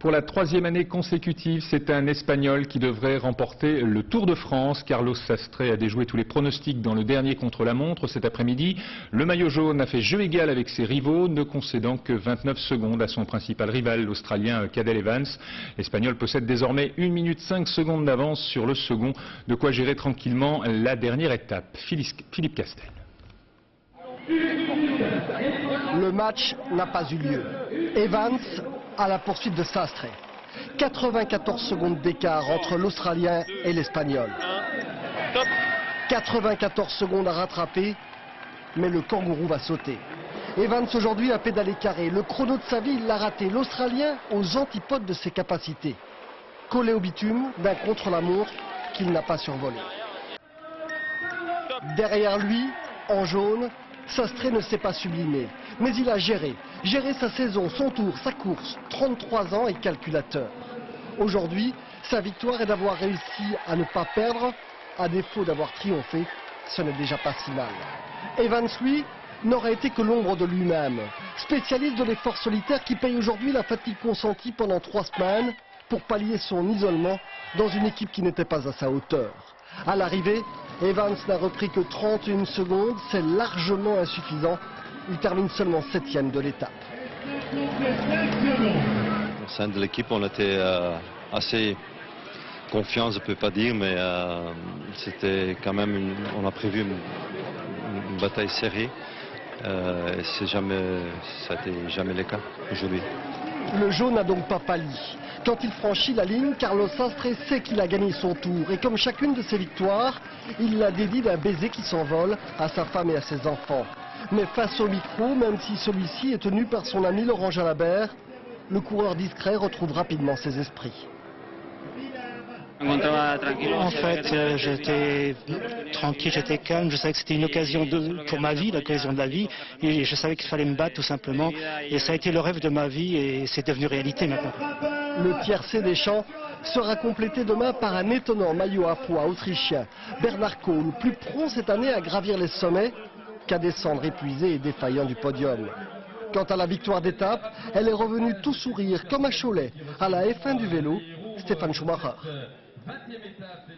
Pour la troisième année consécutive, c'est un Espagnol qui devrait remporter le Tour de France. Carlos Sastre a déjoué tous les pronostics dans le dernier contre-la-montre cet après-midi. Le maillot jaune a fait jeu égal avec ses rivaux, ne concédant que 29 secondes à son principal rival, l'Australien Cadel Evans. L'Espagnol possède désormais 1 minute 5 secondes d'avance sur le second, de quoi gérer tranquillement la dernière étape. Philippe Castel. Le match n'a pas eu lieu. Evans à la poursuite de Sastre. 94 secondes d'écart entre l'Australien et l'Espagnol. 94 secondes à rattraper, mais le kangourou va sauter. Evans aujourd'hui a pédalé carré. Le chrono de sa vie, il l'a raté. L'Australien aux antipodes de ses capacités. Collé au bitume d'un contre-la-montre qu'il n'a pas survolé. Derrière lui, en jaune, Sastre ne s'est pas sublimé, mais il a géré sa saison, son tour, sa course, 33 ans et calculateur. Aujourd'hui, sa victoire est d'avoir réussi à ne pas perdre, à défaut d'avoir triomphé, ce n'est déjà pas si mal. Evans, lui, n'aurait été que l'ombre de lui-même, spécialiste de l'effort solitaire qui paye aujourd'hui la fatigue consentie pendant 3 semaines pour pallier son isolement dans une équipe qui n'était pas à sa hauteur. À l'arrivée, Evans n'a repris que 31 secondes, c'est largement insuffisant. Il termine seulement 7e de l'étape. Au sein de l'équipe, on était assez confiants, je ne peux pas dire, mais c'était quand même, on a prévu une bataille serrée. Ça n'était jamais le cas aujourd'hui. Le jaune n'a donc pas pâli. Quand il franchit la ligne, Carlos Sastre sait qu'il a gagné son tour. Et comme chacune de ses victoires, il la dédie d'un baiser qui s'envole à sa femme et à ses enfants. Mais face au micro, même si celui-ci est tenu par son ami Laurent Jalabert, le coureur discret retrouve rapidement ses esprits. En fait, j'étais tranquille, j'étais calme, je savais que c'était une occasion pour ma vie, l'occasion de la vie, et je savais qu'il fallait me battre tout simplement, et ça a été le rêve de ma vie, et c'est devenu réalité maintenant. Le tiercé des champs sera complété demain par un étonnant maillot à pois autrichien, Bernard Kohl, le plus prompt cette année à gravir les sommets qu'à descendre épuisé et défaillant du podium. Quant à la victoire d'étape, elle est revenue tout sourire comme à Cholet, à la F1 du vélo, Stéphane Schumacher. 20e étape.